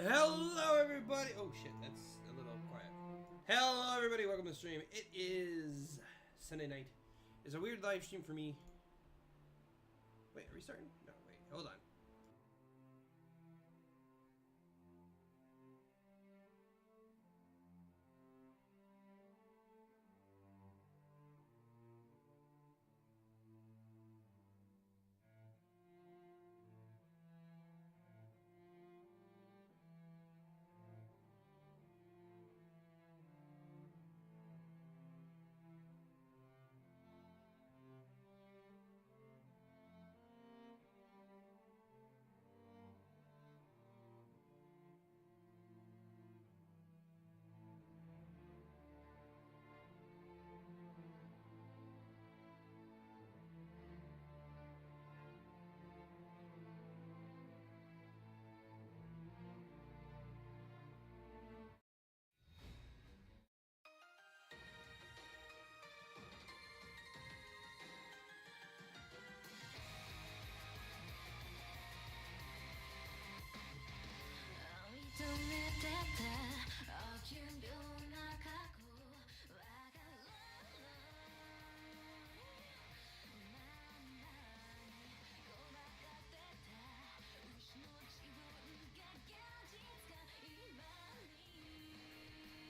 Hello, everybody. Oh shit, that's a little quiet. Hello, everybody. Welcome to the stream. It is Sunday night. It's a weird live stream for me. Wait, are we starting? No, wait. Hold on.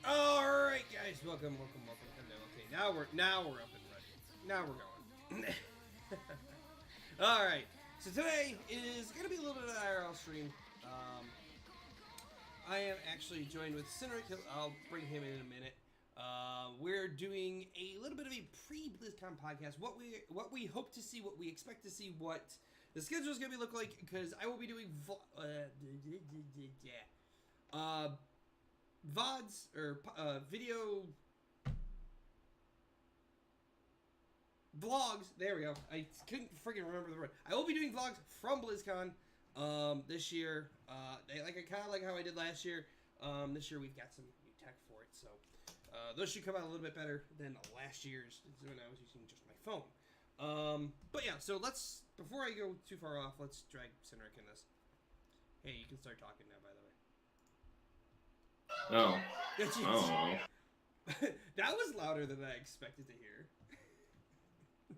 Alright guys, welcome. Okay, now we're up and running. Now we're going. Alright, so today is going to be a little bit of an IRL stream. I am actually joined with Cinric. I'll bring him in a minute. We're doing a little bit of a pre-Blizzcon podcast. What we hope to see, what we expect to see, what the schedule is going to look like, because I will be doing VODs, or video vlogs. There we go. I couldn't freaking remember the word. I will be doing vlogs from BlizzCon this year. I kind of like how I did last year. This year we've got some new tech for it, so those should come out a little bit better than last year's when I was using just my phone. But yeah, so before I go too far off, let's drag Cinric in this. Hey, you can start talking now, by the way. Oh. That was louder than I expected to hear.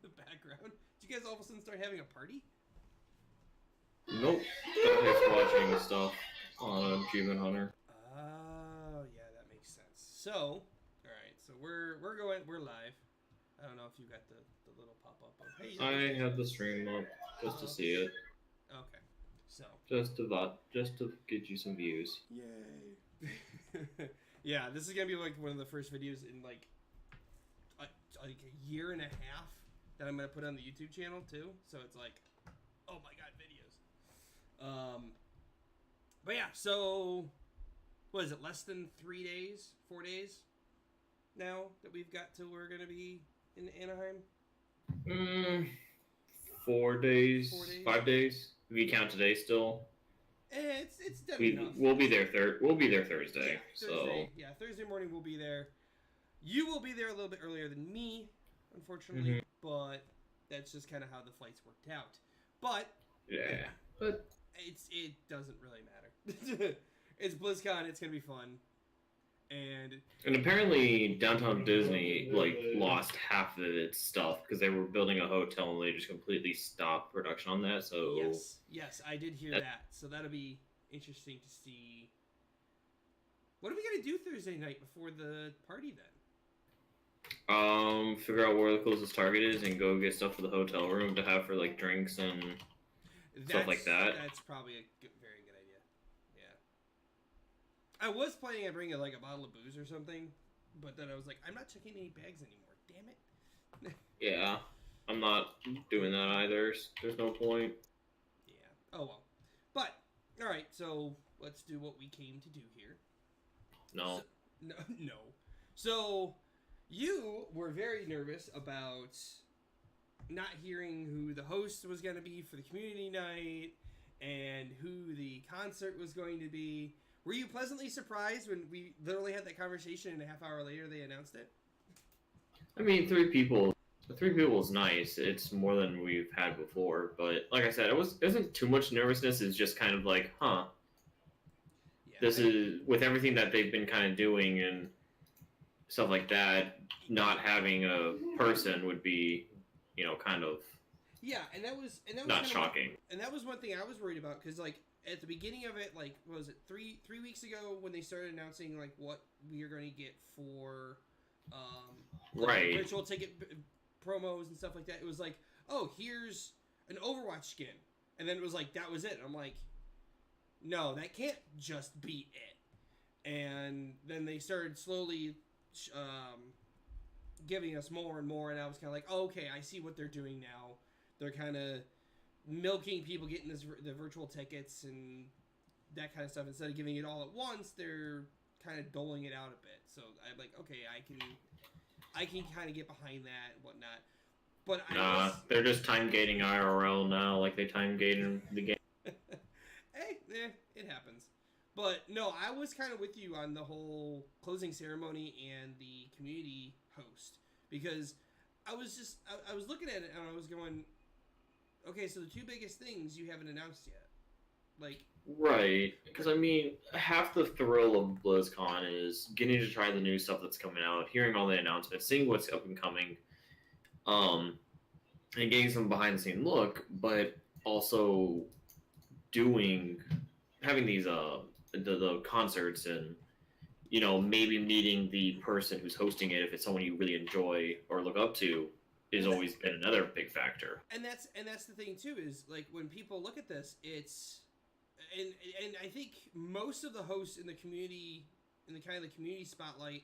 The background. Did you guys all of a sudden start having a party? Nope. Just watching stuff on Achievement Hunter. Oh, yeah, that makes sense. So, alright, so we're live. I don't know if you got the little pop-up of, hey. I have the stream up just to see it. Okay. So. Just to get you some views. Yay. Yeah, this is gonna be like one of the first videos in like a year and a half that I'm gonna put on the YouTube channel too. So it's like, oh my god, videos. But yeah, so what is it? Less than 4 days now that we've got till we're gonna be in Anaheim. 4 days. 5 days. We count today still. It's done enough. We'll be there Thursday. Yeah, Thursday morning we'll be there. You will be there a little bit earlier than me, unfortunately, but that's just kind of how the flights worked out. But yeah, it doesn't really matter. It's BlizzCon. It's gonna be fun, and apparently downtown Disney lost half of its stuff because they were building a hotel and they just completely stopped production on that. So yes, I did hear that. So that'll be interesting to see. What are we gonna do Thursday night before the party then? Figure out where the closest Target is and go get stuff for the hotel room to have for like drinks and stuff like that. That's probably a very good idea. Yeah. I was planning on bringing like a bottle of booze or something, but then I was like, I'm not checking any bags anymore. Damn it. Yeah, I'm not doing that either. There's no point. Yeah. Oh well. But all right, so let's do what we came to do here. No. No. So you were very nervous about not hearing who the host was going to be for the community night and who the concert was going to be. Were you pleasantly surprised when we literally had that conversation and a half hour later they announced it? I mean, three people is nice. It's more than we've had before. But like I said, it wasn't too much nervousness. It's just kind of like, huh. Yeah. this is with everything that they've been kind of doing and stuff like that. Not having a person would be, kind of and that was not shocking. And that was one thing I was worried about because like at the beginning of it, like what was it 3 weeks ago when they started announcing like what we are going to get for right virtual ticket promos and stuff like that. It was like, oh, here's an Overwatch skin, and then it was like that was it. I'm like, no, that can't just be it. And then they started slowly giving us more and more, and I was kind of like, oh, okay, I see what they're doing now. They're kind of milking people getting the virtual tickets and that kind of stuff. Instead of giving it all at once, they're kind of doling it out a bit. So I'm like, okay, I can kind of get behind that and whatnot. But they're just time gating IRL now, like they time gated the game. Hey, it happens. But no, I was kind of with you on the whole closing ceremony and the community host because I was looking at it and I was going, okay, so the two biggest things you haven't announced yet, like. Right, because I mean, half the thrill of BlizzCon is getting to try the new stuff that's coming out, hearing all the announcements, seeing what's up and coming, and getting some behind the scene look, but also having these the concerts and maybe meeting the person who's hosting it if it's someone you really enjoy or look up to has always been another big factor. And that's the thing too is like when people look at this, it's. And I think most of the hosts in the community, in the kind of the community spotlight,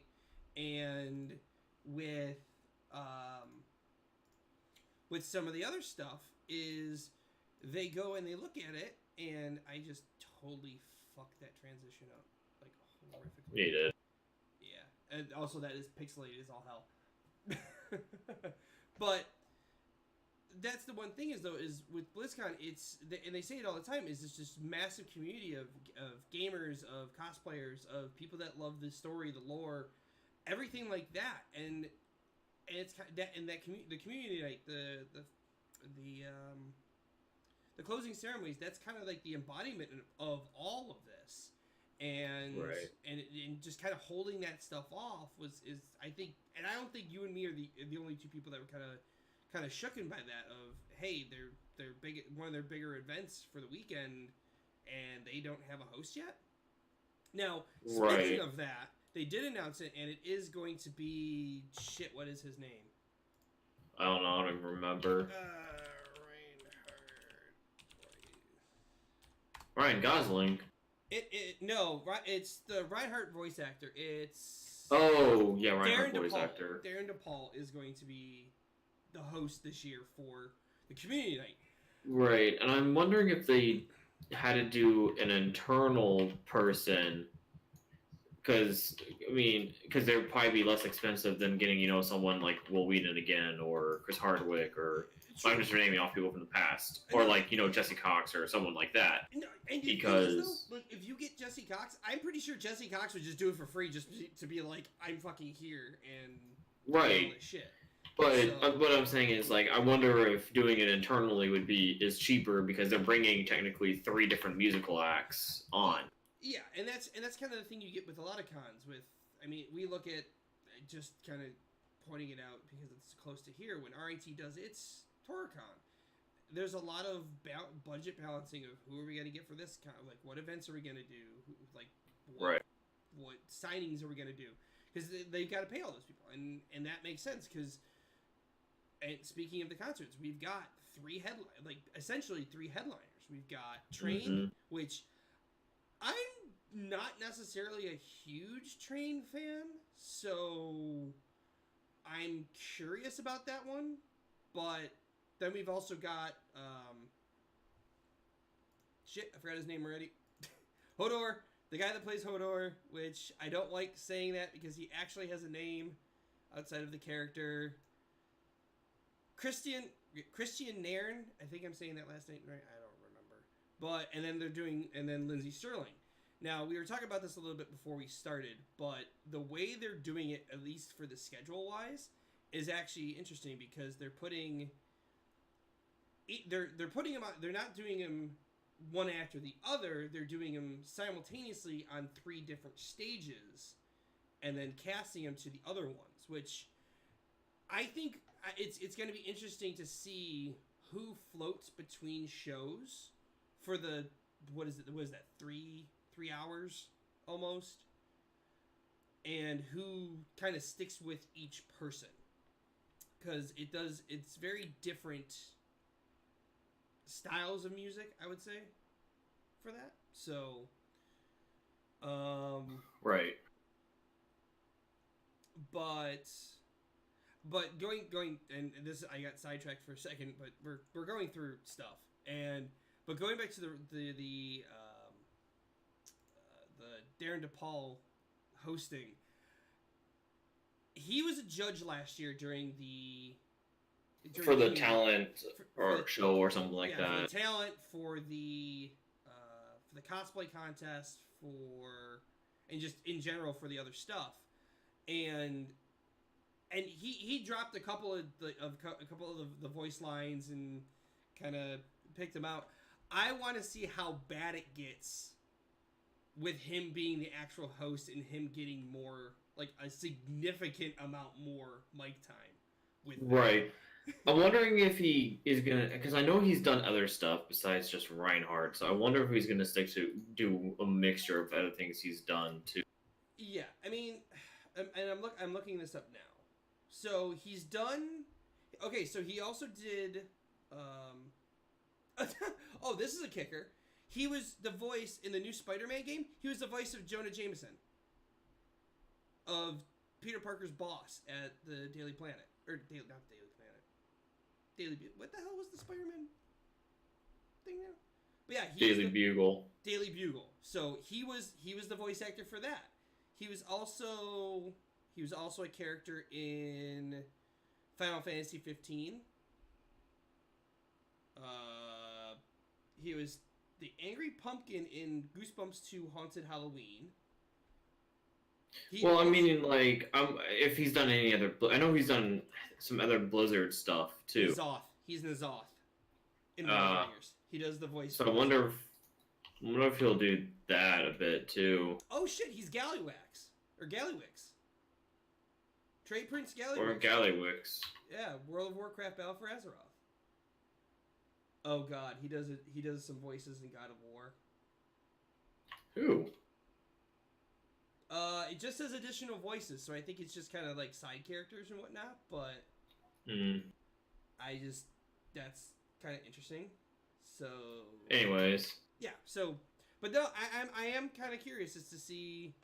and with some of the other stuff, is they go and they look at it, and I just totally fucked that transition up, like horrifically. You did. Yeah, and also that is pixelated as all hell. But that's the one thing is with BlizzCon, and they say it all the time, is it's just massive community of gamers, of cosplayers, of people that love the story, the lore, everything like that, and it's that and that the community night, the closing ceremonies. That's kind of like the embodiment of all of this, and right. and just kind of holding that stuff off is I think, and I don't think you and me are the only two people that were kind of shooken by that of, hey, they're big, one of their bigger events for the weekend and they don't have a host yet. Now, speaking of that, they did announce it and it is going to be what is his name? I don't know, I don't even remember. Ryan Gosling. No, it's the Reinhardt voice actor. It's Reinhardt voice actor. Darren DePaul is going to be the host this year for the community night. Right, and I'm wondering if they had to do an internal person, because they'd probably be less expensive than getting someone like Will Wheaton again or Chris Hardwick or I'm just naming off people from the past or like Jesse Cox or someone like that. No, and because though, if you get Jesse Cox, I'm pretty sure Jesse Cox would just do it for free just to be like, I'm fucking here and right. all this shit. But what I'm saying is, like, I wonder if doing it internally is cheaper because they're bringing technically 3 different musical acts on. Yeah, and that's kind of the thing you get with a lot of cons. We look at just kind of pointing it out because it's close to here when RIT does its TorahCon. There's a lot of budget balancing of who are we going to get for this con, like what events are we going to do, what signings are we going to do, because they've got to pay all those people, and that makes sense because. And speaking of the concerts, we've got essentially 3 headliners. We've got Train, which I'm not necessarily a huge Train fan, so I'm curious about that one. But then we've also got I forgot his name already. Hodor, the guy that plays Hodor, which I don't like saying that because he actually has a name outside of the character. Christian Nairn, I think I'm saying that last name right. I don't remember. And then Lindsay Sterling. Now we were talking about this a little bit before we started, but the way they're doing it, at least for the schedule wise, is actually interesting because they're putting them out. They're not doing them one after the other. They're doing them simultaneously on 3 different stages, and then casting them to the other ones. Which I think it's going to be interesting to see who floats between shows for the what is that 3 hours almost, and who kind of sticks with each person, because it's very different styles of music, I would say, for that. So right. But going and this, I got sidetracked for a second, but we're going through stuff, but going back to the Darren DePaul hosting, he was a judge last year during the talent show or something like that. For the talent, for the cosplay contest, and just in general for the other stuff, and he dropped a couple of the voice lines and kind of picked them out. I want to see how bad it gets with him being the actual host and him getting more, like a significant amount more mic time with that. Right. I'm wondering if he is gonna, because I know he's done other stuff besides just Reinhardt. So I wonder if he's gonna stick to do a mixture of other things he's done too. Yeah, I mean, and I'm looking this up now. So he's done. Okay, so he also did. Oh, this is a kicker. He was the voice in the new Spider-Man game. He was the voice of Jonah Jameson, of Peter Parker's boss at the Daily Planet, or not Daily Planet, Daily Bugle. What the hell was the Spider-Man thing now? But yeah, Daily Bugle. Daily Bugle. So he was the voice actor for that. He was also a character in Final Fantasy 15. He was the Angry Pumpkin in Goosebumps 2 Haunted Halloween. I mean, like, if he's done any other... I know he's done some other Blizzard stuff, too. Zoth. He's N'Zoth in Bangers. He does the voice. So I wonder if he'll do that a bit, too. Oh, shit, he's Galliwax. Or Gallywix. Trade Prince Gallywix. Or Gallywix. Yeah, World of Warcraft Battle for Azeroth. Oh god, he does some voices in God of War. Who? It just says additional voices, so I think it's just kind of like side characters and whatnot, but that's kind of interesting. So anyways. Yeah, so but no, I am kind of curious as to see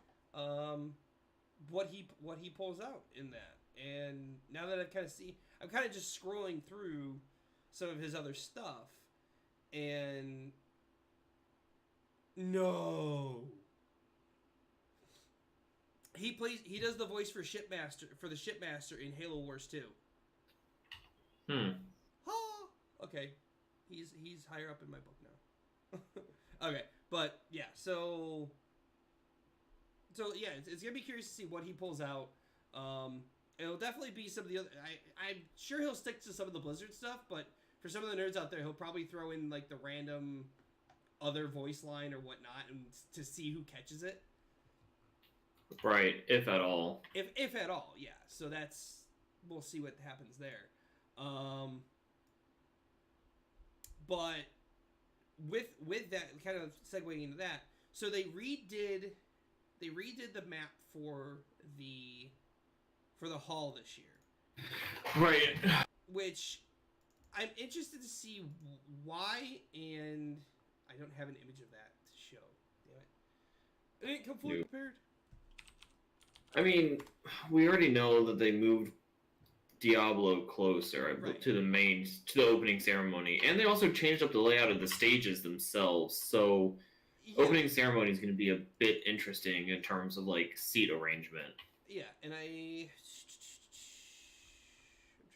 what he pulls out in that. And now that I'm kind of just scrolling through some of his other stuff, and no, he does the voice for the Shipmaster in Halo Wars 2. Okay, he's higher up in my book now. Okay, but yeah, so yeah, it's gonna be curious to see what he pulls out. It'll definitely be some of the other. I'm sure he'll stick to some of the Blizzard stuff, but for some of the nerds out there, he'll probably throw in like the random other voice line or whatnot, and to see who catches it. Right, if at all. If at all, yeah. So we'll see what happens there. But with that, kind of segueing into that, so they redid the map for the hall this year. Right. Which I'm interested to see why, and I don't have an image of that to show. Damn it. I didn't come fully prepared. I mean, we already know that they moved Diablo closer to the opening ceremony, and they also changed up the layout of the stages themselves. So, opening ceremony is going to be a bit interesting in terms of like seat arrangement. Yeah, and I'm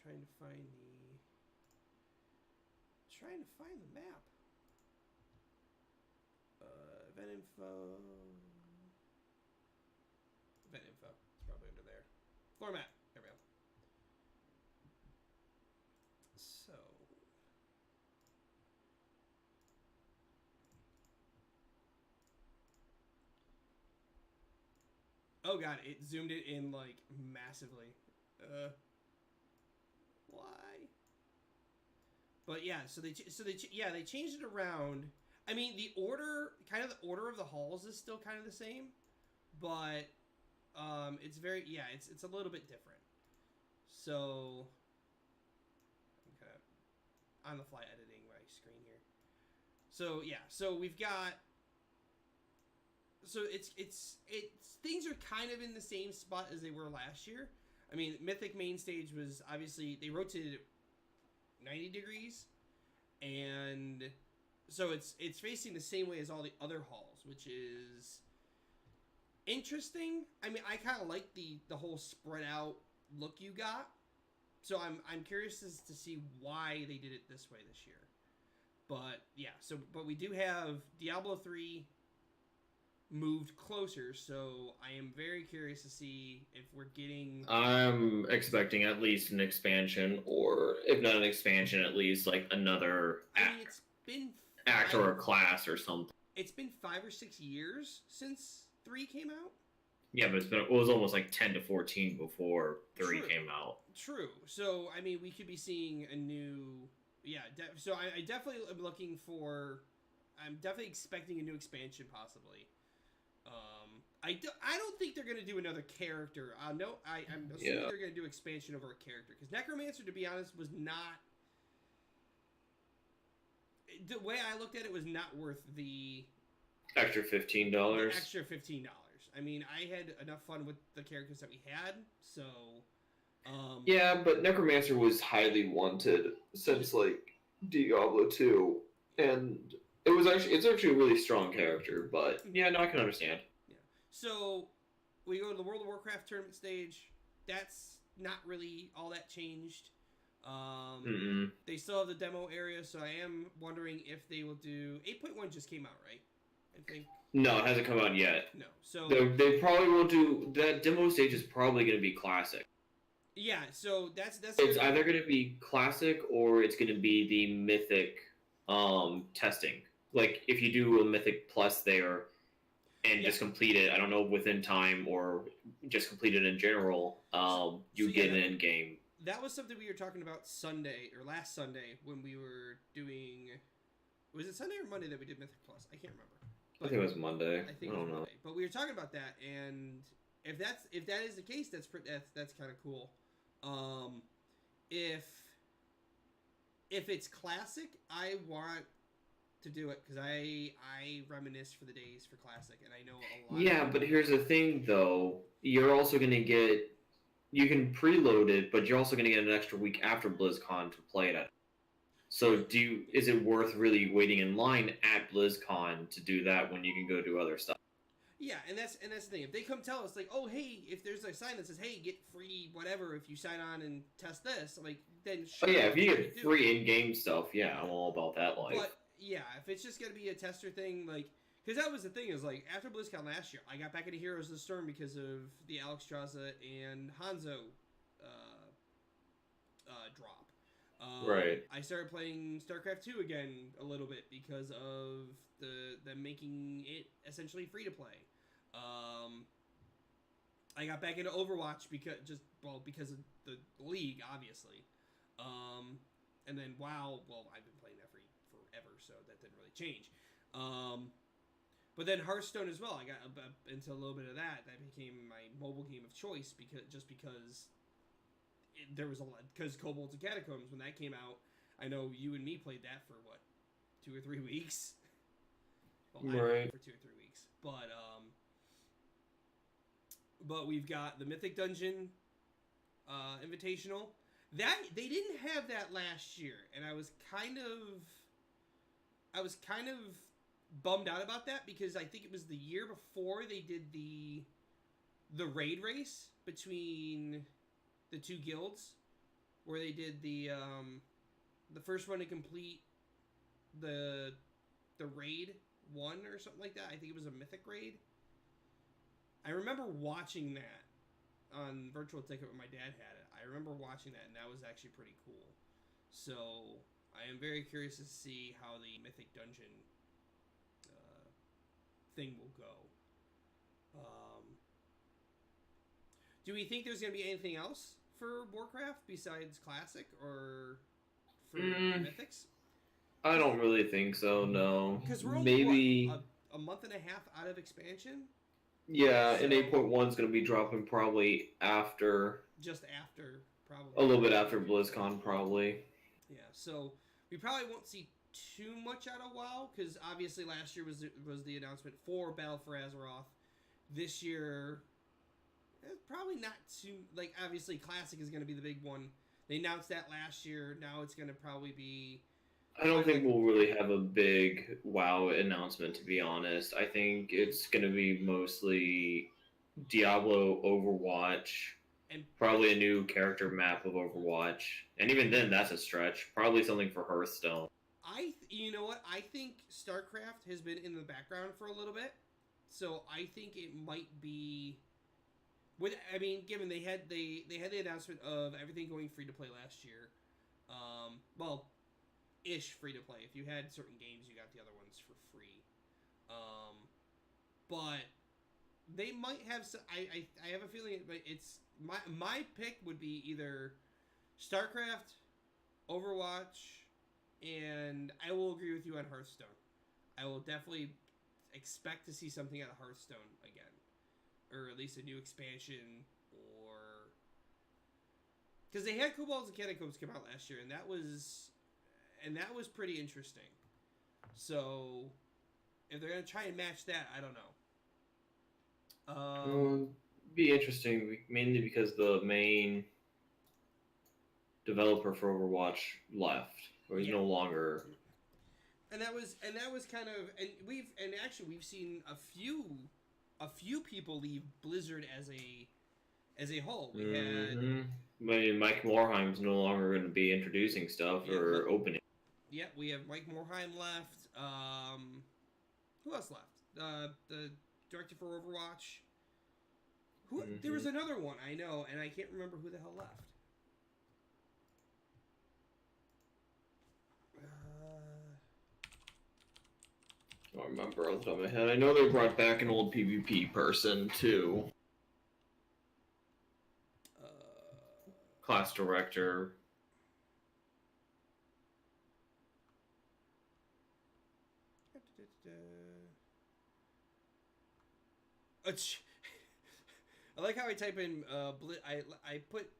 trying to find the map. Event info. It's probably under there. Floor map. There we go. So Oh god, it zoomed it in like massively. Why? But yeah, they changed it around. I mean, the order of the halls is still kind of the same, but it's very it's a little bit different. So I'm kind of on the fly editing my screen here. So yeah, so we've got it's things are kind of in the same spot as they were last year. I mean, Mythic main stage was obviously they rotated it 90 degrees, and so it's facing the same way as all the other halls, which is interesting. I mean, I kind of like the whole spread out look you got. So I'm curious as to see why they did it this way this year. But yeah, but we do have Diablo 3 moved closer, so I am very curious to see if we're getting... I'm expecting at least an expansion, or if not an expansion, at least like another it's been act or a class or something. It's been 5 or 6 years since 3 came out. Yeah, but it was almost like 10 to 14 before 3 came out. True. So, I mean, we could be seeing a new... Yeah, so I definitely am looking for... I'm definitely expecting a new expansion, possibly. I don't think they're going to do another character. I'm assuming they're going to do expansion over a character. Because Necromancer, to be honest, was not... The way I looked at it was not worth the... Extra $15? The extra $15. I mean, I had enough fun with the characters that we had, so... yeah, but Necromancer was highly wanted since, like, Diablo 2. And it's actually a really strong character, but yeah, no, I can understand. Yeah. So, we go to the World of Warcraft tournament stage. That's not really all that changed. They still have the demo area, so I am wondering if they will do... 8.1 just came out, right? I think. No, it hasn't come out yet. No, so... They probably won't do... That demo stage is probably going to be Classic. Yeah, so that's it's either going to be Classic or it's going to be the Mythic testing. Like, if you do a Mythic Plus there and just complete it, I don't know, within time or just complete it in general, you get an end game. That was something we were talking about last Sunday when we were doing... Was it Sunday or Monday that we did Mythic Plus? I can't remember. But I think it was Monday. I think it was Monday. But we were talking about that, and if that is the case, that's kind of cool. If it's Classic, I want to do it because I reminisce for the days for Classic, and I know a lot. Yeah, but here's the thing, though. You're also going to get... You can preload it, but you're also going to get an extra week after BlizzCon to play it at. So is it worth really waiting in line at BlizzCon to do that when you can go do other stuff? Yeah, and that's the thing. If they come tell us, like, oh, hey, if there's a sign that says, hey, get free whatever if you sign on and test this, like, then sure. Oh, yeah, if you get free in-game stuff, yeah, I'm all about that life. But, yeah, if it's just going to be a tester thing, like, because that was the thing, is, like, after BlizzCon last year, I got back into Heroes of the Storm because of the Alexstrasza and Hanzo drop. Right. I started playing StarCraft 2 again a little bit because of them making it essentially free to play. I got back into Overwatch because of the league, obviously. And then WoW, well, I've been playing that forever, so that didn't really change. But then Hearthstone as well. I got into a little bit of that. That became my mobile game of choice because there was a lot, because Kobolds and Catacombs, when that came out, I know you and me played that for 2 or 3 weeks. Well, I played it for 2 or 3 weeks, but we've got the Mythic Dungeon Invitational. That they didn't have that last year, and I was kind of bummed out about that because I think it was the year before they did the raid race between the two guilds, where they did the first one to complete the raid 1 or something like that. I think it was a mythic raid. I remember watching that on Virtual Ticket when my dad had it. I remember watching that, and that was actually pretty cool. So I am very curious to see how the Mythic Dungeon thing will go. Do we think there's going to be anything else for Warcraft besides Classic or for Mythics? I don't really think so, no. Because we're maybe only, a month and a half out of expansion? Yeah, So, and 8.1 is going to be dropping probably after... Just after, probably. A little bit after BlizzCon, probably. Yeah, so we probably won't see too much out of WoW, because obviously last year was the announcement for Battle for Azeroth. This year, probably not too... Like, obviously Classic is going to be the big one. They announced that last year. Now it's going to probably be... I don't think we'll really have a big WoW announcement, to be honest. I think it's going to be mostly Diablo, Overwatch, and probably a new character map of Overwatch. And even then, that's a stretch. Probably something for Hearthstone. You know what? I think StarCraft has been in the background for a little bit. So I think it might be... given they had the announcement of everything going free to play last year. Ish free to play. If you had certain games, you got the other ones for free. But they might have some... I have a feeling it's... My pick would be either StarCraft, Overwatch, and I will agree with you on Hearthstone. I will definitely expect to see something out of Hearthstone again. Or at least a new expansion, or... Because they had Kobolds and Catacombs come out last year, and that was pretty interesting. So, if they're going to try and match that, I don't know. Be interesting, mainly because the main developer for Overwatch left, or he's no longer. And that was kind of, and we've seen a few people leave Blizzard as a whole. We had. Mike Morheim's no longer going to be introducing stuff or opening. Yeah, we have Mike Morheim left. Who else left? The director for Overwatch. There was another one, I know, and I can't remember who the hell left. I don't remember off the top of my head. I know they brought back an old PvP person, too. Class director. I like how I type in I put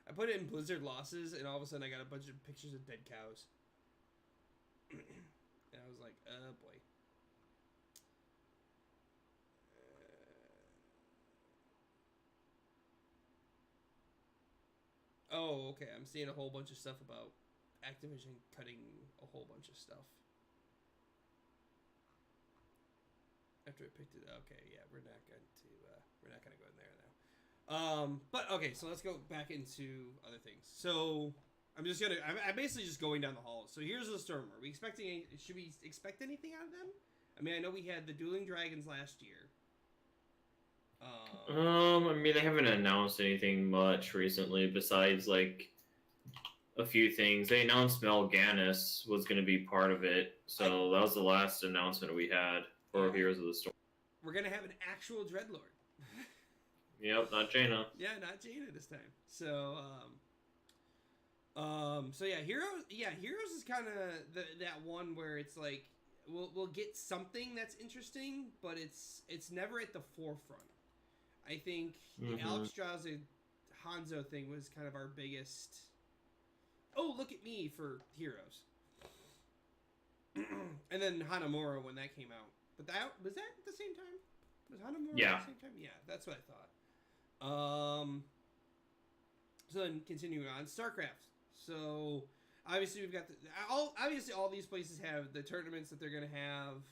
I put it in Blizzard losses, and all of a sudden I got a bunch of pictures of dead cows. And I was like, oh boy. Oh, okay. I'm seeing a whole bunch of stuff about Activision cutting a whole bunch of stuff. After I picked it, okay, yeah, we're not gonna go in there now. But okay, so let's go back into other things. So I'm basically just going down the hall. So here's the storm. Should we expect anything out of them? I mean, I know we had the Dueling Dragons last year. They haven't announced anything much recently besides like a few things. They announced Melganis was going to be part of it, so that was the last announcement we had for Heroes of the Storm. We're going to have an actual Dreadlord. Yep, not Jaina. Yeah, not Jaina this time. So, Heroes is kind of that one where it's like we'll get something that's interesting, but it's never at the forefront. I think the Alex Strauss Hanzo thing was kind of our biggest. Oh, look at me for Heroes. And then Hanamura when that came out. But was that at the same time? Was Hanamura at the same time? Yeah, that's what I thought. So then continuing on, StarCraft. So obviously we've got all these places have the tournaments that they're gonna have.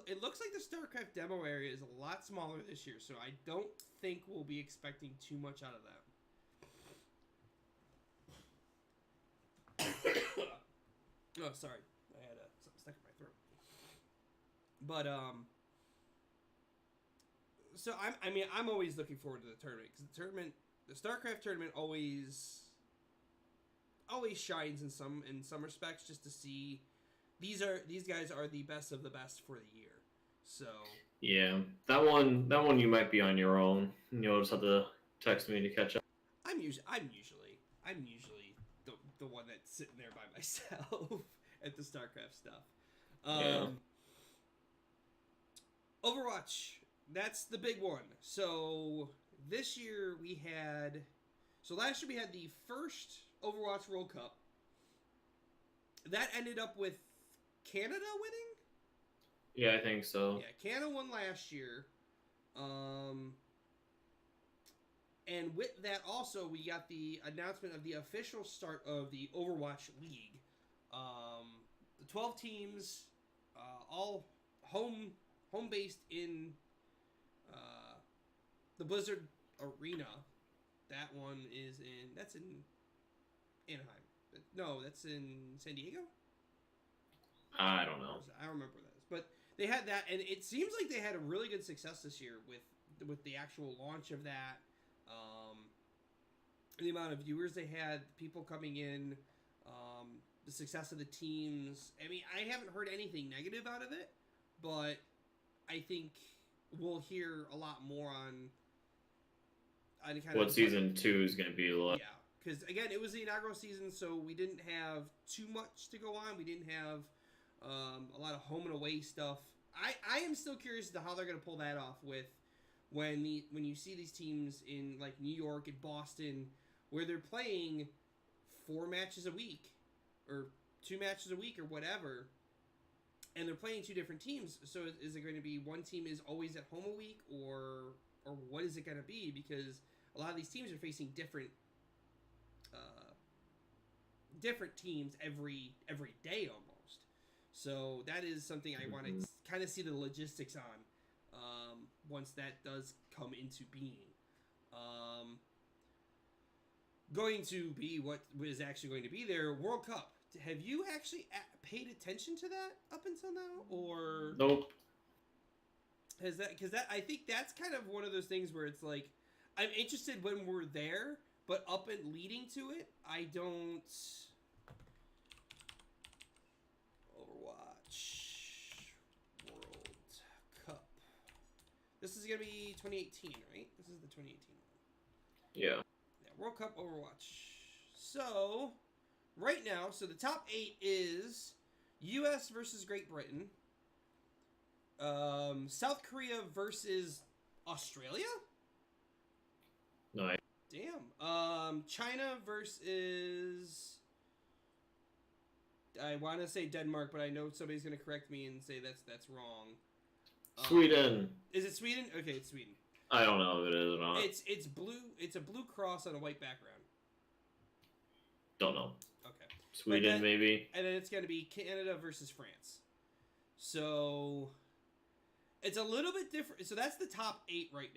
It looks like the StarCraft demo area is a lot smaller this year, so I don't think we'll be expecting too much out of that. Oh, sorry. I had something stuck in my throat. But so I'm always looking forward to the tournament, because the StarCraft tournament always shines in some respects, just to see these guys are the best of the best for the year. So Yeah, that one you might be on your own. You'll just have to text me to catch up. I'm usually the one that's sitting there by myself at the StarCraft stuff. Yeah. Overwatch, that's the big one. So this year we had, so last year we had the first Overwatch World Cup. That ended up with Canada winning. Yeah, I think so. Yeah, Canada won last year. And with that also, we got the announcement of the official start of the Overwatch League. The 12 teams, all home based in the Blizzard Arena. That one that's in Anaheim. No, that's in San Diego? I don't know. I don't remember that. But they had that, and it seems like they had a really good success this year with the actual launch of that. The amount of viewers they had, people coming in, the success of the teams. I mean, I haven't heard anything negative out of it, but I think we'll hear a lot more on kind what of season 2 is going to be like. Yeah, because again, it was the inaugural season, so we didn't have too much to go on. We didn't have a lot of home and away stuff. I am still curious as to how they're going to pull that off with when you see these teams in like New York and Boston where they're playing 4 matches a week or 2 matches a week or whatever, and they're playing 2 different teams. So is it going to be one team is always at home a week, or what is it going to be? Because a lot of these teams are facing different teams every day almost. So that is something I want to kind of see the logistics on once that does come into being. Going to be what is actually going to be there, World Cup. Have you actually paid attention to that up until now, or Nope. has that? Because that, I think that's kind of one of those things where it's like I'm interested when we're there, but up and leading to it, I don't. Overwatch World Cup. This is gonna be 2018, right? This is the 2018 one. Yeah. World Cup Overwatch. So, right now, the top 8 is U.S. versus Great Britain, South Korea versus Australia. Nice. Damn. China versus. I want to say Denmark, but I know somebody's gonna correct me and say that's wrong. Sweden. Is it Sweden? Okay, it's Sweden. I don't know if it is or not. It's blue. It's a blue cross on a white background. Don't know. Okay. Sweden, maybe. And then it's going to be Canada versus France. So it's a little bit different. So that's the top 8 right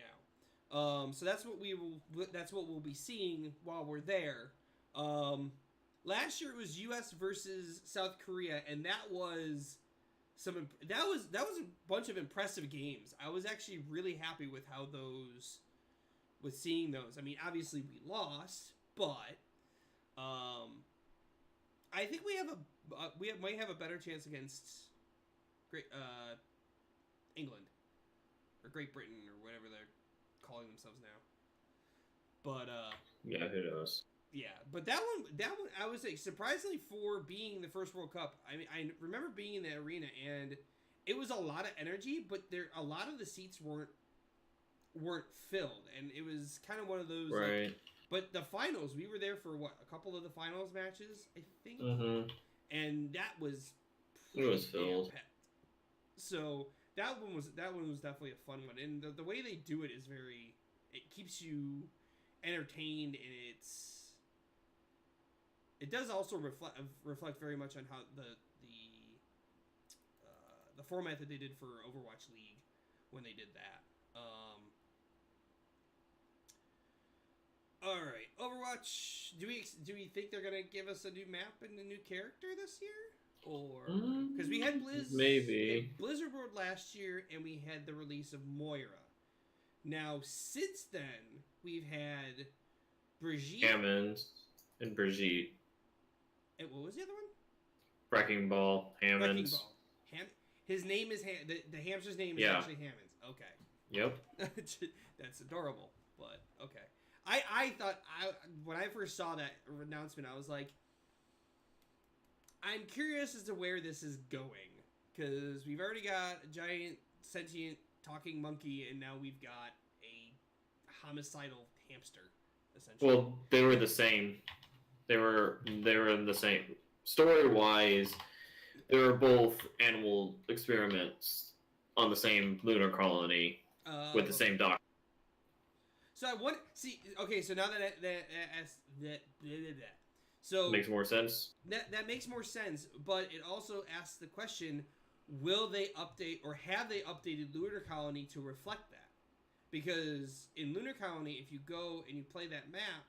now. So that's what we'll be seeing while we're there. Last year it was U.S. versus South Korea, and that was a bunch of impressive games. I was actually really happy with seeing those. I mean, obviously we lost, but I think we might have a better chance against England or Great Britain or whatever they're calling themselves now. But yeah, who knows? yeah, but that one, I was like, surprisingly for being the first World Cup. I mean, I remember being in the arena and it was a lot of energy, but a lot of the seats weren't filled, and it was kind of one of those. Right. Like, but the finals, we were there for a couple of the finals matches, I think, and that was filled. packed. So that one was definitely a fun one, and the way they do it is it keeps you entertained, and it does also reflect very much on how the format that they did for Overwatch League when they did that. All right, Overwatch. Do we think they're gonna give us a new map and a new character this year, or because we had Blizzard World last year, and we had the release of Moira. Now since then, we've had Brigitte. Hammond and Brigitte. And what was the other one? Wrecking Ball, Wrecking Hammonds. Ball. His name is the hamster's name is Yeah. actually Hammonds. Okay. Yep. That's adorable, but okay. I thought when I first saw that announcement, I was like, I'm curious as to where this is going, because we've already got a giant sentient talking monkey, and now we've got a homicidal hamster, essentially. Well, they were the same. They were the same. Story-wise, they were both animal experiments on the same lunar colony with the same doctor. So I want see. Okay, so now that so Makes more sense. That makes more sense, but it also asks the question: will they update, or have they updated Lunar Colony to reflect that? Because in Lunar Colony, if you go and you play that map,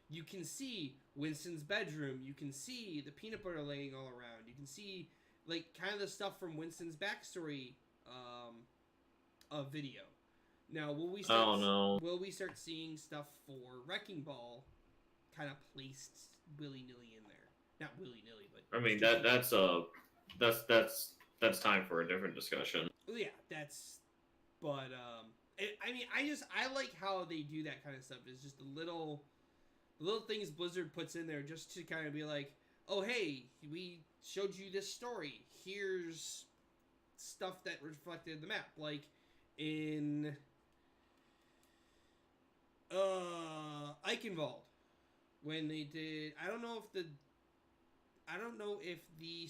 you can see Winston's bedroom. You can see the peanut butter laying all around. You can see like kind of the stuff from Winston's backstory video. Now, will we start seeing stuff for Wrecking Ball kind of placed willy-nilly in there? Not willy-nilly, but I mean that's time for a different discussion. Yeah, but I like how they do that kind of stuff. It's just the little things Blizzard puts in there just to kind of be like, oh hey, we showed you this story. Here's stuff that reflected the map, like in Eichenwald when they did. I don't know if the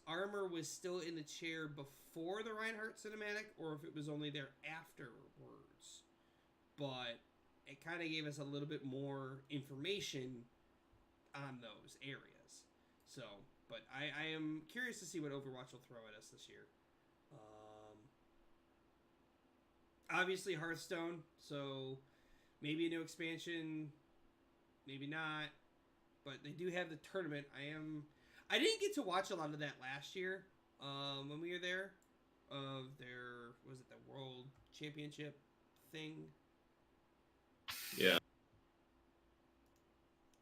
armor was still in the chair before the Reinhardt cinematic or if it was only there afterwards. But it kind of gave us a little bit more information on those areas. So, but I am curious to see what Overwatch will throw at us this year. Obviously Hearthstone, so maybe a new expansion, maybe not. But they do have the tournament. I didn't get to watch a lot of that last year when we were there. Was it the World Championship thing? Yeah.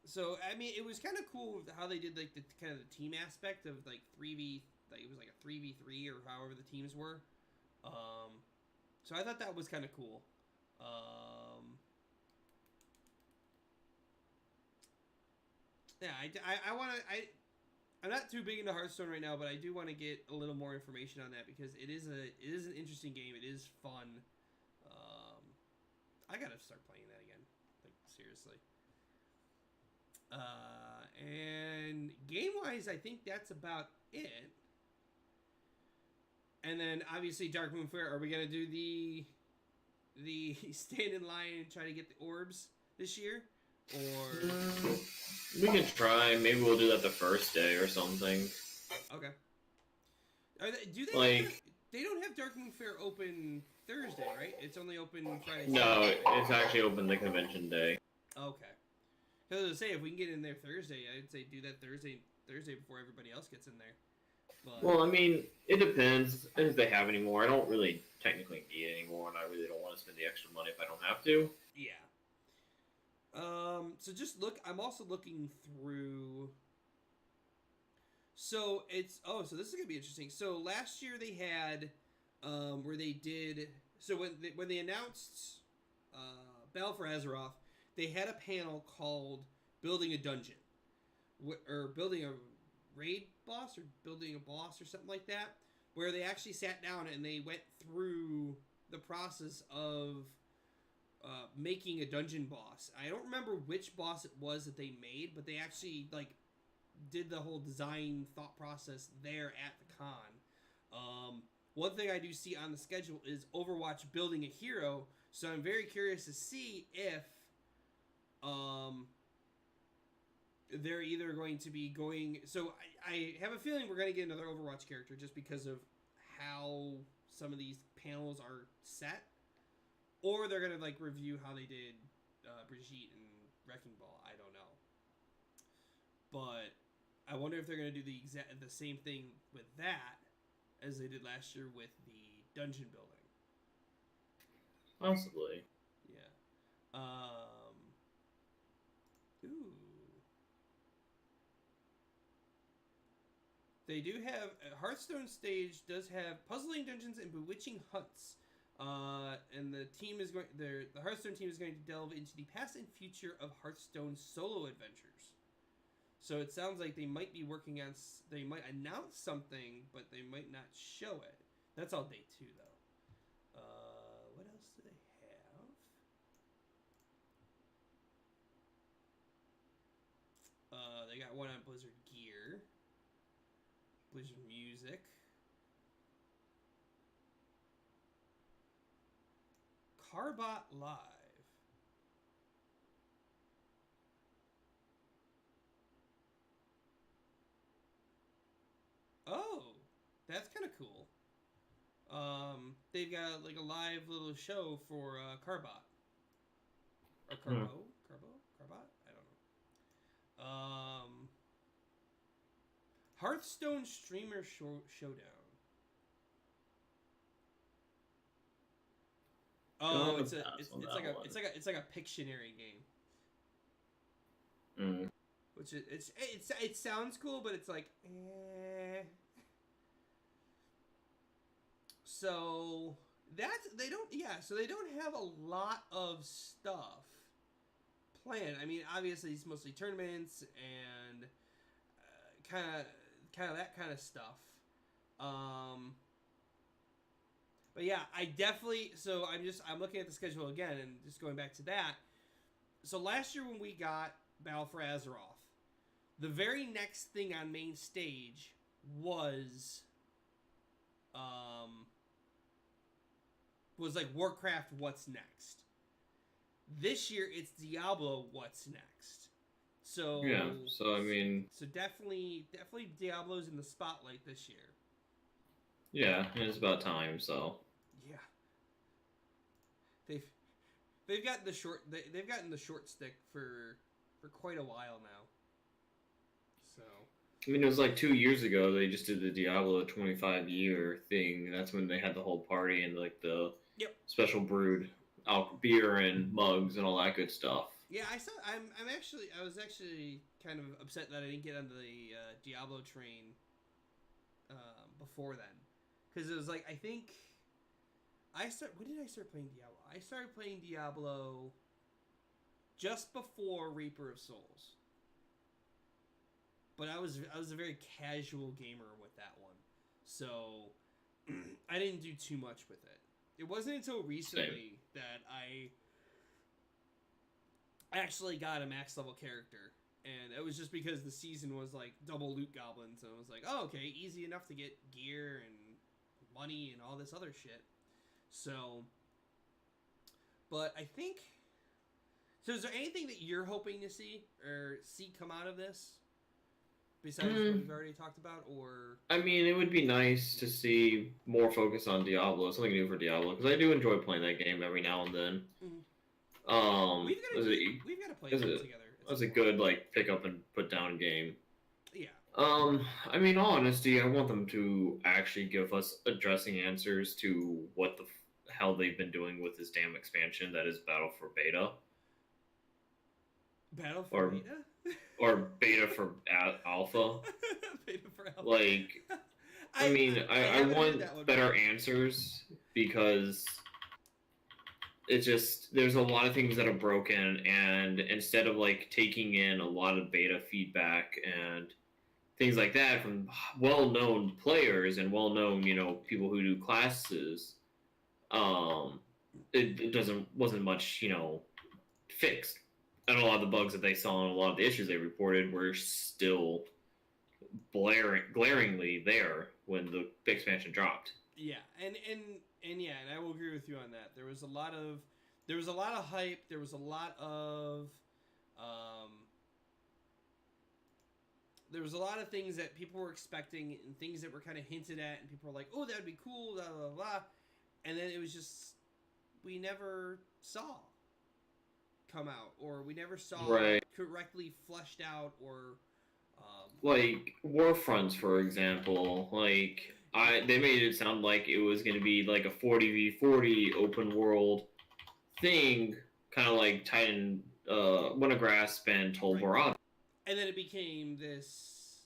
So I mean, it was kind of cool how they did like the kind of the team aspect of like 3v, like it was like a 3v3 or however the teams were. So I thought that was kind of cool. Yeah, I'm not too big into Hearthstone right now, but I do want to get a little more information on that because it is an interesting game. It is fun. I gotta start playing that again, like seriously. And game wise, I think that's about it. And then obviously Dark Moon Fair. Are we gonna do the stand in line and try to get the orbs this year, or we can try? Maybe we'll do that the first day or something. Okay. Do they like? They don't have Dark Moon Fair open Thursday, right? It's only open Friday. No, it's actually open the convention day. Okay. Because I was gonna say, if we can get in there Thursday, I'd say do that Thursday before everybody else gets in there. But... Well, I mean, it depends if they have any more. I don't really technically need any more, and I really don't want to spend the extra money if I don't have to. Yeah. So just look. I'm also looking through. So so this is gonna be interesting. So last year they had, where they did. So when they announced, Battle for Azeroth, they had a panel called "Building a Dungeon," or building a raid boss, or building a boss, or something like that, where they actually sat down and they went through the process of making a dungeon boss. I don't remember which boss it was that they made, but they actually like did the whole design thought process there at the con. One thing I do see on the schedule is Overwatch building a hero, so I'm very curious to see if they're either going to be going... So I have a feeling we're going to get another Overwatch character just because of how some of these panels are set. Or they're going to like review how they did Brigitte and Wrecking Ball. I don't know. But I wonder if they're going to do the same thing with that as they did last year with the dungeon building. Possibly. Yeah. Ooh. They do have Hearthstone stage does have puzzling dungeons and bewitching hunts. And the team is going. The Hearthstone team is going to delve into the past and future of Hearthstone solo adventures. So it sounds like they might be working on. They might announce something, but they might not show it. That's all day 2, though. What else do they have? They got one on Blizzard gear, Blizzard music. Carbot Live. Oh, that's kind of cool. They've got like a live little show for Carbot. Or Carbot? I don't know. Hearthstone Streamer Showdown. Oh, it's like a Pictionary game. Which it sounds cool, but it's like, eh. So they don't have a lot of stuff planned. I mean, obviously it's mostly tournaments and kind of that kind of stuff. But yeah, I definitely. So I'm looking at the schedule again and just going back to that. So last year when we got Battle for Azeroth, the very next thing on main stage was like Warcraft What's Next. This year it's Diablo What's Next. So yeah, so I mean, so definitely Diablo's in the spotlight this year. Yeah, it's about time. So yeah, they've gotten the short stick for quite a while now. So I mean, it was like 2 years ago they just did the Diablo 25-year thing. That's when they had the whole party and like the special brewed beer and mugs and all that good stuff. Yeah, I was actually kind of upset that I didn't get on the Diablo train before then, because it was like, I think when did I start playing Diablo? I started playing Diablo just before Reaper of Souls. But I was a very casual gamer with that one, so I didn't do too much with it. It wasn't until recently that I actually got a max level character, and it was just because the season was like double loot goblins, and I was like, oh, okay, easy enough to get gear and money and all this other shit. So, but I think, so is there anything that you're hoping to see come out of this besides what we've already talked about? Or I mean, it would be nice to see more focus on Diablo, something new for Diablo, because I do enjoy playing that game every now and then. We've got to play it together. It was a good like pick up and put down game. Yeah. I mean, all honesty, I want them to actually give us addressing answers to what the hell they've been doing with this damn expansion that is Battle for Beta. Battle for Beta? Or Beta for Alpha. Beta for Alpha. Like, I want better answers, because it's just, there's a lot of things that are broken, and instead of like taking in a lot of beta feedback and things like that from well-known players and well-known, people who do classes, it wasn't much, fixed. And a lot of the bugs that they saw and a lot of the issues they reported were still glaringly there when the expansion dropped. Yeah, and I will agree with you on that. There was a lot of hype. There was a lot of things that people were expecting and things that were kind of hinted at, and people were like, "Oh, that would be cool," blah blah blah, and then it was just we never saw come out, or we never saw correctly fleshed out, or like Warfronts, for example. Like they made it sound like it was going to be like a 40v40 open world thing, kind of like Titan, Wintergrasp, and Tolbarad. And then it became this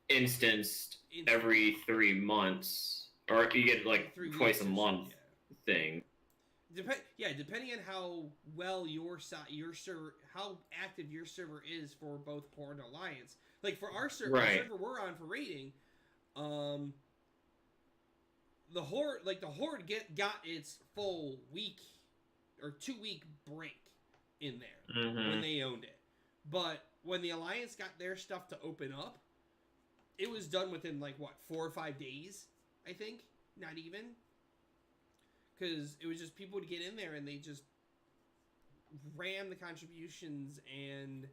instanced every 3 months, or you get like 3 twice a weeks or month so, thing. Depending on how well your server, how active your server is for both Horde and Alliance. Like for our server, Right. the server we're on for raiding, the Horde got its full week or 2-week break in there when they owned it. But when the Alliance got their stuff to open up, it was done within like what 4 or 5 days, I think, not even. Because it was just people would get in there and they just ram the contributions and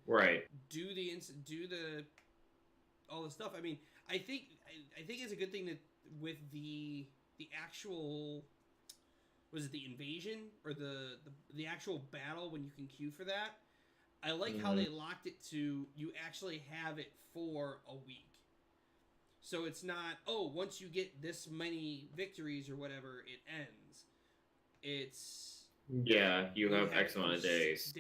do the all the stuff. I mean, I think it's a good thing that with the actual, was it the invasion or the actual battle when you can queue for that? I like how they locked it to you actually have it for a week. So it's not, once you get this many victories or whatever, it ends. It's... Yeah, you have X amount of days.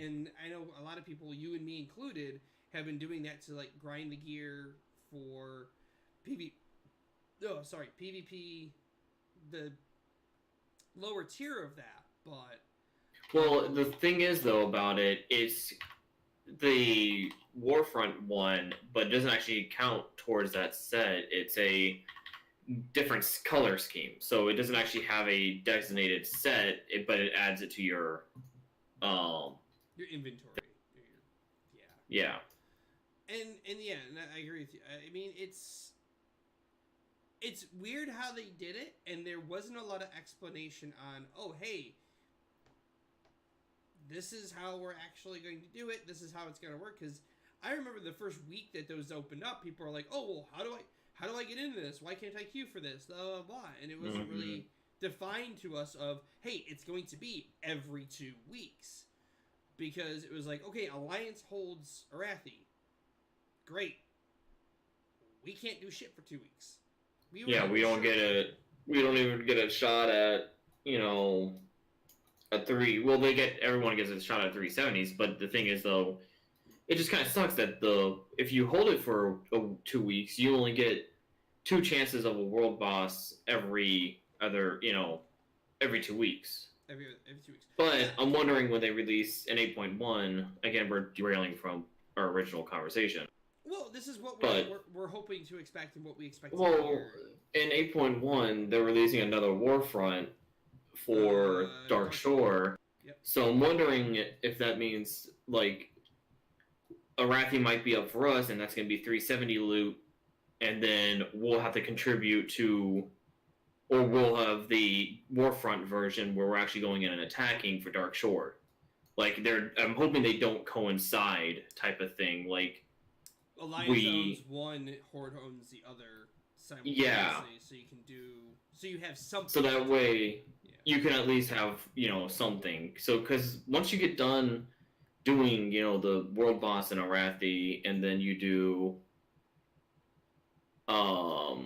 And I know a lot of people, you and me included, have been doing that to like grind the gear for PvP, the lower tier of that, but... Well, the thing is, though, about it, it's the Warfront one, but it doesn't actually count towards that set. It's a different color scheme, so it doesn't actually have a designated set, but it adds it to your inventory. Yeah. And I agree with you. I mean, it's weird how they did it, and there wasn't a lot of explanation on, hey, this is how we're actually going to do it. This is how it's going to work. Because I remember the first week that those opened up, people were like, well, how do I get into this? Why can't I queue for this? Blah, blah, blah. And it wasn't really defined to us of, hey, it's going to be every 2 weeks. Because it was like, okay, Alliance holds Arathi. Great. We can't do shit for 2 weeks. We don't even get a shot at, a 3. Well, everyone gets a shot at 370s, but the thing is, though, it just kind of sucks that if you hold it for 2 weeks, you only get 2 chances of a world boss every 2 weeks. Every 2 weeks. But I'm wondering when they release an 8.1. Again, we're derailing from our original conversation. Well, this is what we're hoping to expect and what we expect. Well, in 8.1, they're releasing another Warfront for Dark Shore. Yep. So I'm wondering if that means like Arathi might be up for us, and that's going to be 370 loot, and then we'll have to contribute to, or we'll have the Warfront version where we're actually going in and attacking for Dark Shore. Like I'm hoping they don't coincide type of thing. Like Alliance owns one, Horde owns the other simultaneously, so you have something. So that way you can at least have something. So because once you get done doing the world boss in Arathi, and then you do all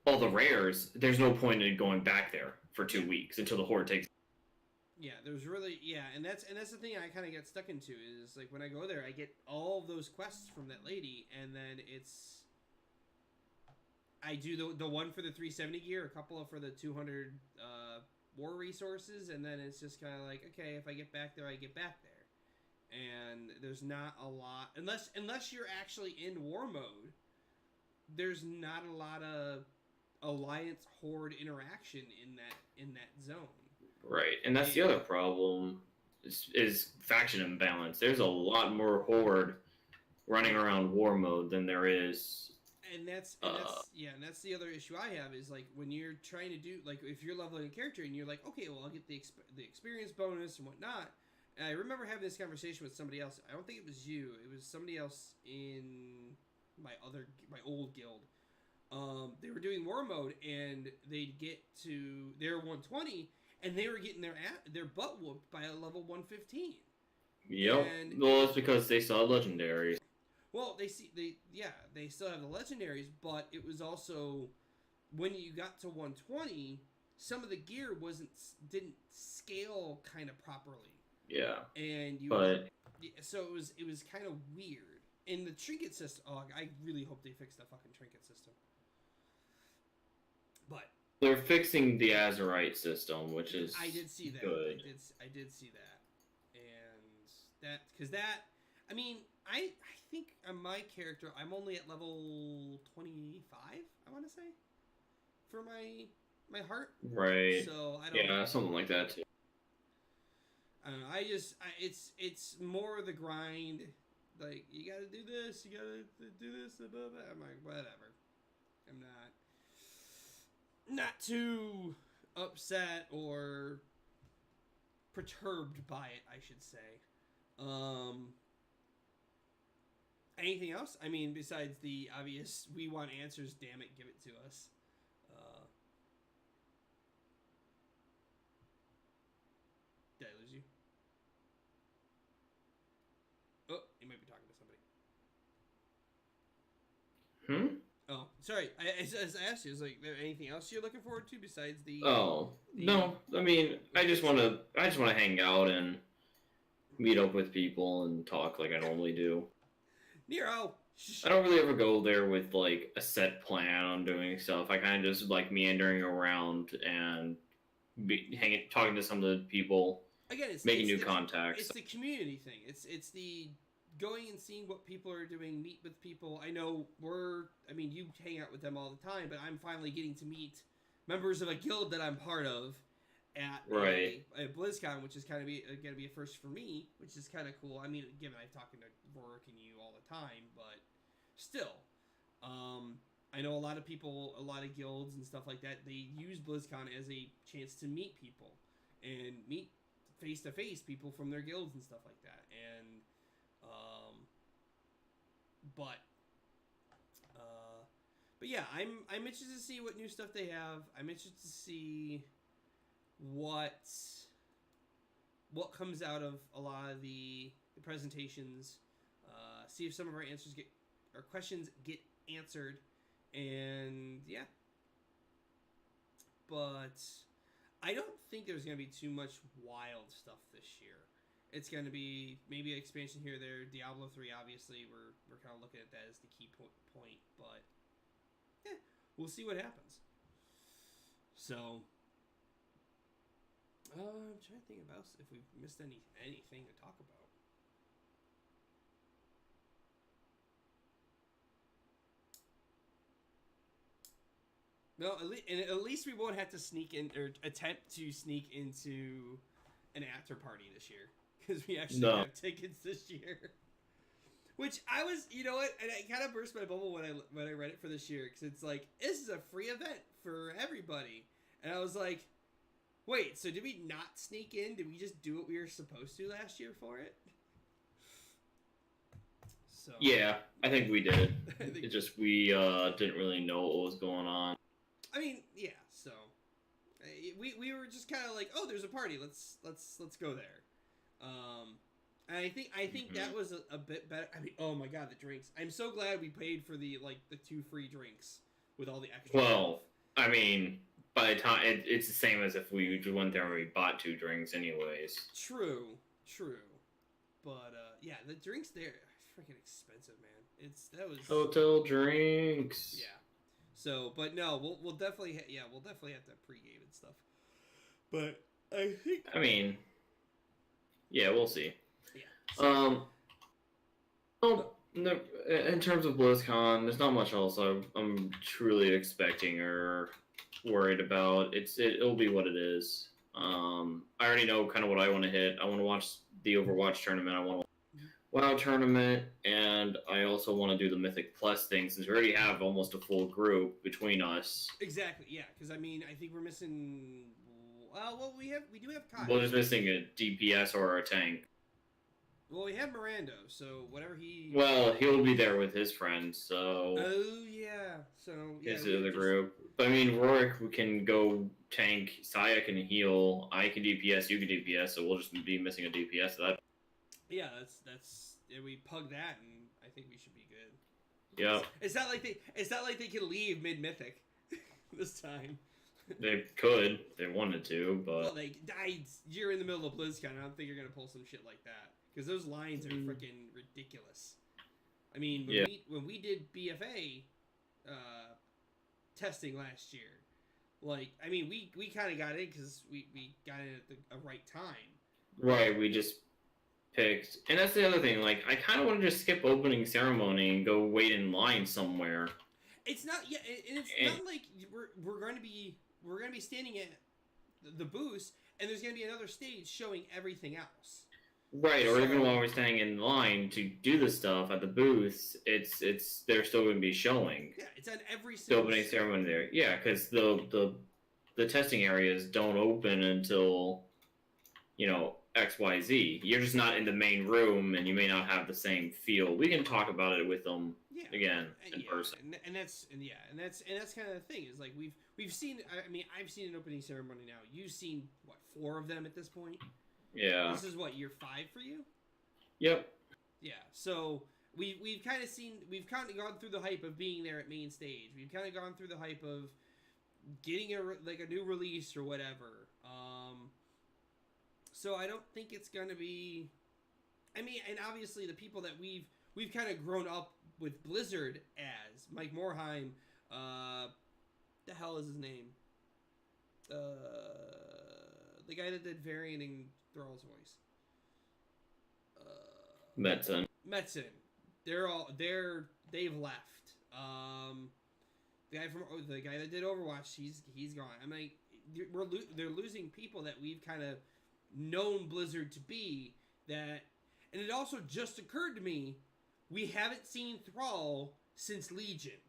the rares, there's no point in going back there for 2 weeks until the Horde takes. Yeah, there's really and that's the thing I kind of get stuck into is like when I go there, I get all of those quests from that lady, and then I do the one for the 370 gear, a couple for the 200 war resources, and then it's just kind of like, okay, if I get back there, I get back there, and there's not a lot unless you're actually in war mode. There's not a lot of Alliance Horde interaction in that zone. Right, and that's the other problem is faction imbalance. There's a lot more Horde running around war mode than there is. And that's the other issue I have is like when you're trying to do like if you're leveling a character and you're like, okay, well I'll get the experience bonus and whatnot. And I remember having this conversation with somebody else. I don't think it was you. It was somebody else in my old guild. They were doing war mode and they'd get to their 120 and they were getting their butt whooped by a level 115. Yep. Well, it's because they saw legendaries. Well, they still have the legendaries, but it was also when you got to 120, some of the gear didn't scale kind of properly. Yeah. And so it was kind of weird. in the trinket system, I really hope they fix that fucking trinket system. But they're fixing the Azerite system, which is I did see that. Good. I did see that, and because I mean, I think on my character, I'm only at level 25. I want to say for my heart. Right. So I don't. Yeah, something like that too. I don't know. It's more the grind. Like, you gotta do this, you gotta do this, blah, blah, blah. I'm like, whatever. I'm not too upset or perturbed by it, I should say. Anything else? I mean, besides the obvious, we want answers, damn it, give it to us. Did I lose you? Oh, you might be talking to somebody. Oh, sorry. I asked you, is like, there anything else you're looking forward to besides the... No. I mean, I just want to hang out and meet up with people and talk like I normally do. Nero! I don't really ever go there with, like, a set plan on doing stuff. I kind of just like meandering around and talking to some of the people. Again, making new contacts. It's the community thing. It's the going and seeing what people are doing, meet with people. I know you hang out with them all the time, but I'm finally getting to meet members of a guild that I'm part of at a BlizzCon, which is kind of going to be a first for me, which is kind of cool. I mean, given I'm talking to Rourke and you all the time, but still, I know a lot of people, a lot of guilds and stuff like that, they use BlizzCon as a chance to meet people and meet face-to-face people from their guilds and stuff like that. And but yeah, I'm interested to see what new stuff they have. I'm interested to see what comes out of a lot of the presentations. See if some of our questions get answered, and yeah. But I don't think there's going to be too much wild stuff this year. It's going to be maybe an expansion here or there. Diablo 3, obviously, we're kind of looking at that as the key point. But, yeah, we'll see what happens. So, I'm trying to think about if we've missed anything to talk about. No, at least we won't have to sneak in or attempt to sneak into an after party this year because we actually have tickets this year. Which I was, you know what, and I kind of burst my bubble when I read it for this year because it's like this is a free event for everybody, and I was like, wait, so did we not sneak in? Did we just do what we were supposed to last year for it? So yeah, I think we did. It just we didn't really know what was going on. I mean, yeah. So we were just kind of like, oh, there's a party. Let's go there. And I think that was a bit better. I mean, oh my god, the drinks! I'm so glad we paid for the 2 free drinks with all the extra. Well, I mean, by the time it's the same as if we went there and we bought 2 drinks, anyways. True. But yeah, the drinks there are freaking expensive, man. That was hotel drinks. Yeah. So, but no, we'll definitely have to pregame and stuff. But I mean, yeah, we'll see. Yeah. So. No, in terms of BlizzCon, there's not much else I'm truly expecting or worried about. It'll be what it is. I already know kind of what I want to hit. I want to watch the Overwatch tournament. I want to WoW tournament, and I also want to do the Mythic Plus thing since we already have almost a full group between us. Exactly, yeah. Because I mean, I think we're missing. Well, we do have Kyle. We're just missing a DPS or a tank. Well, we have Mirando, so whatever he. Well, he'll be there with his friends, so. Oh yeah, so yeah. His other group. But I mean, Rorik can go tank. Saya can heal. I can DPS. You can DPS. So we'll just be missing a DPS. So that. Yeah, that's. Yeah, we pug that, and I think we should be good. Yeah. It's not like they can leave mid mythic this time. They could if they wanted to, but. Well, they died. You're in the middle of BlizzCon. I don't think you're gonna pull some shit like that because those lines are freaking ridiculous. I mean, Yeah. when we did BFA testing last year, like, I mean, we kind of got in because we got in at a right time. Right, we just picked, and that's the other thing. Like, I kind of want to just skip opening ceremony and go wait in line somewhere. It's not, yeah, and it's not like we're going to be standing at the booth, and there's going to be another stage showing everything else. Right, or even while we're standing in line to do the stuff at the booths, it's they're still going to be showing. Yeah, it's on every The single opening ceremony there. Yeah, because the testing areas don't open until, XYZ. You're just not in the main room, and you may not have the same feel. We can talk about it with them again in person. And that's kind of the thing is, like, we've seen. I mean, I've seen an opening ceremony now. You've seen what, 4 of them at this point? Yeah. This is what, year 5 for you? Yep. Yeah. So we've kind of gone through the hype of being there at main stage. We've kind of gone through the hype of getting a new release or whatever. So I don't think it's gonna be. I mean, and obviously the people that we've kind of grown up with Blizzard as Mike Morheim. The hell is his name? The guy that did Varian and Thrall's voice. Metzen. They've left. The guy that did Overwatch, he's gone. I'm like, they're losing people that we've kind of known Blizzard to be. That, and it also just occurred to me, we haven't seen Thrall since Legion.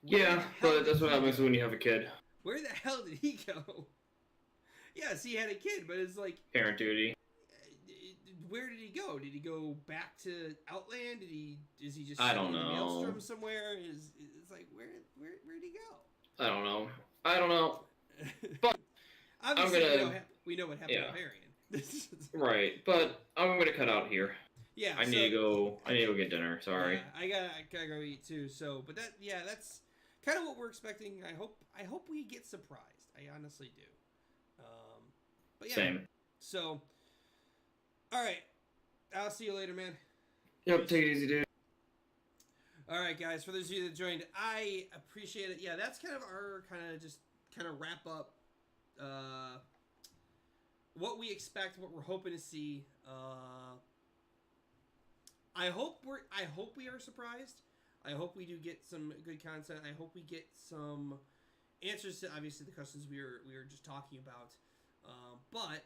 Yeah, but that's what happens when you have a kid. Where the hell did he go? Yes, he had a kid, but it's like parent duty. Where did he go? Did he go back to Outland? Is he just I don't know. Maelstrom somewhere? It's like where'd he go? I don't know. But obviously we know what happened to Varian. Right, but I'm gonna cut out here. Yeah, I need to go get dinner. Sorry. Yeah, I gotta go eat too. So, but that's kind of what we're expecting. I hope we get surprised. I honestly do. But yeah. Same. So, all right. I'll see you later, man. Yep. Take it easy, dude. All right, guys. For those of you that joined, I appreciate it. Yeah, that's kind of our kind of wrap up. What we expect, what we're hoping to see. I hope we are surprised. I hope we do get some good content. I hope we get some answers to obviously the questions we were just talking about. But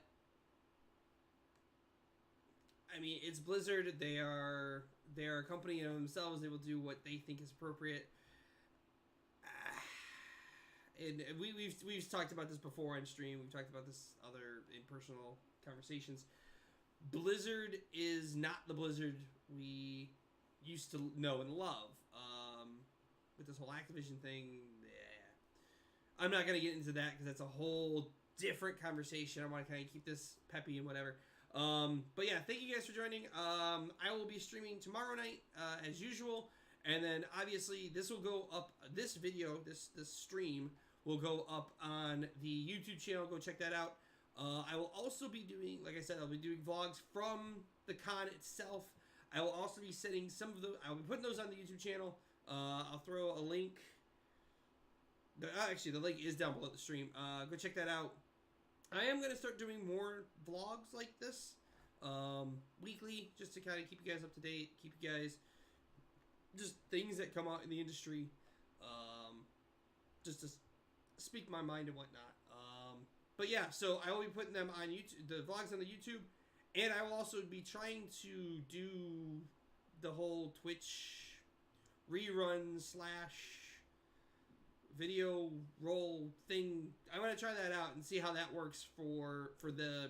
I mean, it's Blizzard. They are a company in themselves. They will do what they think is appropriate. And we've talked about this before on stream. We've talked about this other in personal conversations. Blizzard is not the Blizzard we used to know and love. With this whole Activision thing, I'm not going to get into that because that's a whole different conversation. I want to kind of keep this peppy and whatever. But yeah, thank you guys for joining. I will be streaming tomorrow night as usual. And then obviously this will go up, this video, this stream will go up on the YouTube channel. Go check that out. I will also be doing, like I said, I'll be doing vlogs from the con itself. I will also be setting I'll be putting those on the YouTube channel. I'll throw a link. Actually, the link is down below the stream. Go check that out. I am going to start doing more vlogs like this weekly, just to kind of keep you guys up to date, keep you guys, just things that come out in the industry, just to speak my mind and whatnot. But yeah, so I will be putting them on YouTube, the vlogs on the YouTube, and I will also be trying to do the whole Twitch rerun / video roll thing. I'm going to try that out and see how that works for the